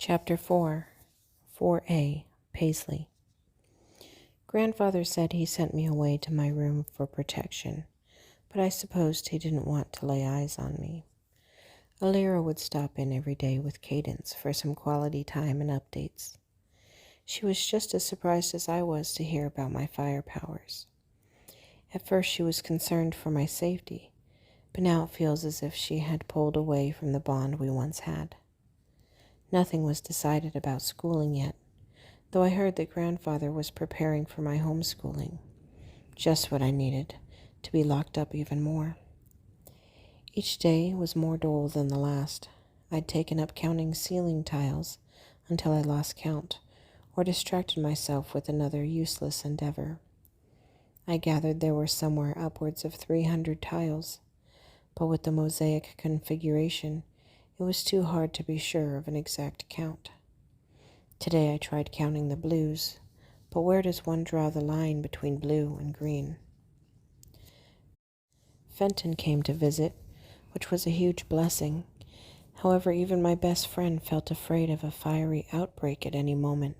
Chapter 4 4A Paisley. Grandfather said he sent me away to my room for protection, but I supposed he didn't want to lay eyes on me. Alira would stop in every day with Cadence for some quality time and updates. She was just as surprised as I was to hear about my fire powers. At first she was concerned for my safety, but now it feels as if she had pulled away from the bond we once had. Nothing was decided about schooling yet, though I heard that Grandfather was preparing for my homeschooling. Just what I needed, to be locked up even more. Each day was more dull than the last. I'd taken up counting ceiling tiles until I lost count, or distracted myself with another useless endeavor. I gathered there were somewhere upwards of 300 tiles, but with the mosaic configuration, it was too hard to be sure of an exact count. Today I tried counting the blues, but where does one draw the line between blue and green? Fenton came to visit, which was a huge blessing. However, even my best friend felt afraid of a fiery outbreak at any moment.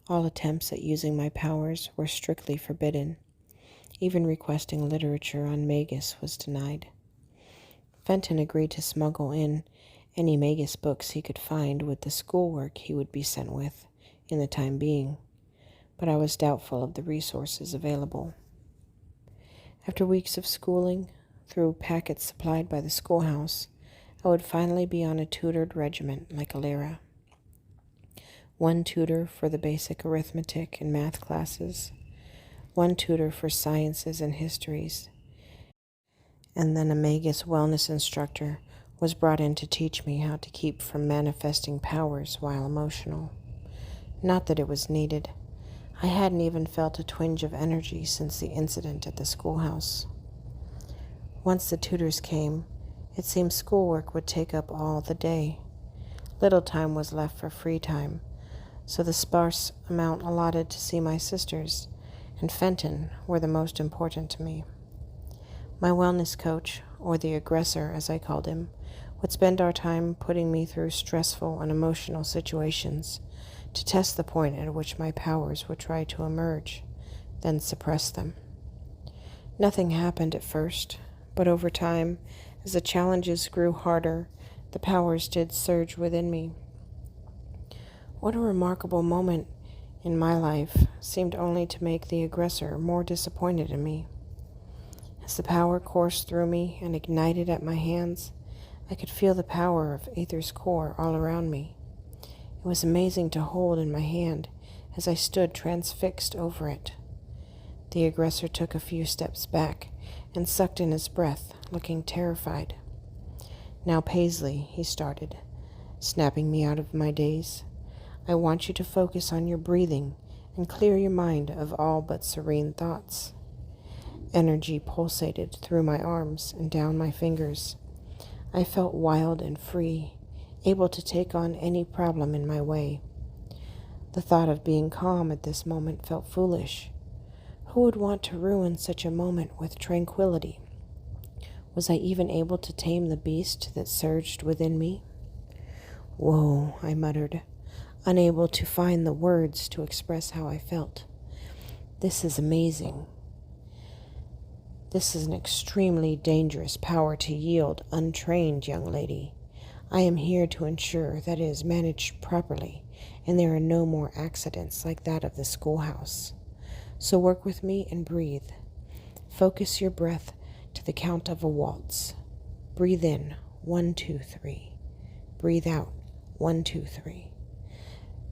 All attempts at using my powers were strictly forbidden. Even requesting literature on Magus was denied. Fenton agreed to smuggle in any Magus books he could find with the schoolwork he would be sent with in the time being, but I was doubtful of the resources available. After weeks of schooling, through packets supplied by the schoolhouse, I would finally be on a tutored regiment like Alira. One tutor for the basic arithmetic and math classes, one tutor for sciences and histories, and then a Magus wellness instructor was brought in to teach me how to keep from manifesting powers while emotional. Not that it was needed. I hadn't even felt a twinge of energy since the incident at the schoolhouse. Once the tutors came, it seemed schoolwork would take up all the day. Little time was left for free time, so the sparse amount allotted to see my sisters and Fenton were the most important to me. My wellness coach, or the aggressor as I called him, would spend our time putting me through stressful and emotional situations to test the point at which my powers would try to emerge, then suppress them. Nothing happened at first, but over time, as the challenges grew harder, the powers did surge within me. What a remarkable moment in my life seemed only to make the aggressor more disappointed in me. As the power coursed through me and ignited at my hands, I could feel the power of Aether's core all around me. It was amazing to hold in my hand as I stood transfixed over it. The aggressor took a few steps back and sucked in his breath, looking terrified. "Now, Paisley," he started, snapping me out of my daze, "I want you to focus on your breathing and clear your mind of all but serene thoughts." Energy pulsated through my arms and down my fingers. I felt wild and free, able to take on any problem in my way. The thought of being calm at this moment felt foolish. Who would want to ruin such a moment with tranquility? Was I even able to tame the beast that surged within me? "Whoa," I muttered, unable to find the words to express how I felt. "This is amazing. This is an extremely dangerous power to yield untrained, young lady. I am here to ensure that it is managed properly and there are no more accidents like that of the schoolhouse. So work with me and breathe. Focus your breath to the count of a waltz. Breathe in, 1, 2, 3. Breathe out, 1, 2, 3.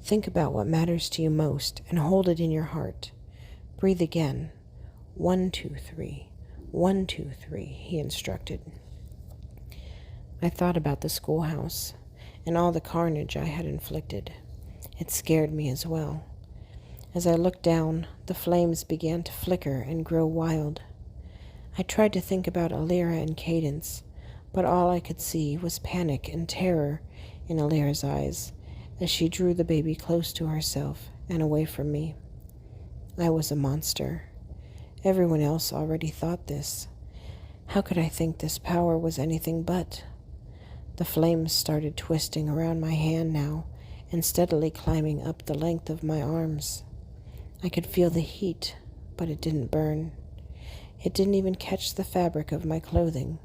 Think about what matters to you most and hold it in your heart. Breathe again, 1, 2, 3. 1, 2, 3, he instructed. I thought about the schoolhouse and all the carnage I had inflicted. It scared me as well. As I looked down, the flames began to flicker and grow wild. I tried to think about Alira and Cadence, but all I could see was panic and terror in Alira's eyes as she drew the baby close to herself and away from me. I was a monster. Everyone else already thought this. How could I think this power was anything but? The flames started twisting around my hand now and steadily climbing up the length of my arms. I could feel the heat, but it didn't burn. It didn't even catch the fabric of my clothing.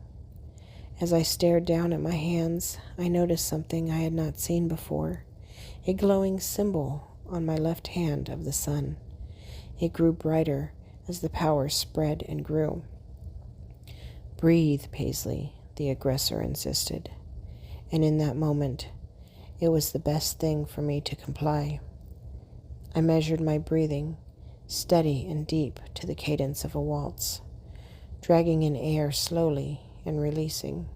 As I stared down at my hands, I noticed something I had not seen before, a glowing symbol on my left hand of the sun. It grew brighter as the power spread and grew. "Breathe, Paisley," the aggressor insisted, and in that moment, it was the best thing for me to comply. I measured my breathing, steady and deep to the cadence of a waltz, dragging in air slowly and releasing.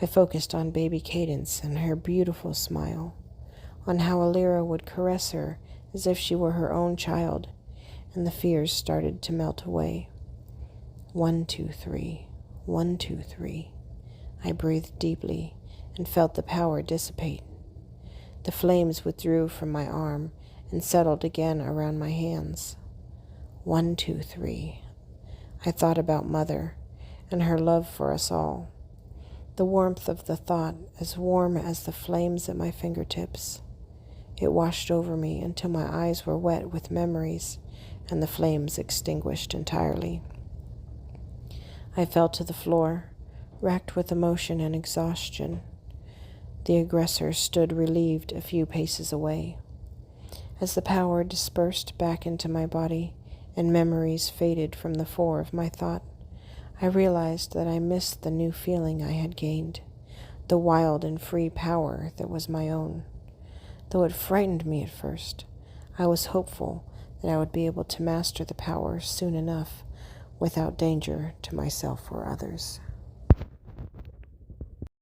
I focused on baby Cadence and her beautiful smile, on how Alira would caress her as if she were her own child, and the fears started to melt away. 1, 2, 3, 1, 2, 3. I breathed deeply and felt the power dissipate. The flames withdrew from my arm and settled again around my hands. 1, 2, 3. I thought about Mother and her love for us all. The warmth of the thought as warm as the flames at my fingertips. It washed over me until my eyes were wet with memories and the flames extinguished entirely. I fell to the floor, racked with emotion and exhaustion. The aggressor stood relieved a few paces away. As the power dispersed back into my body and memories faded from the fore of my thought, I realized that I missed the new feeling I had gained, the wild and free power that was my own. Though it frightened me at first, I was hopeful that I would be able to master the power soon enough without danger to myself or others.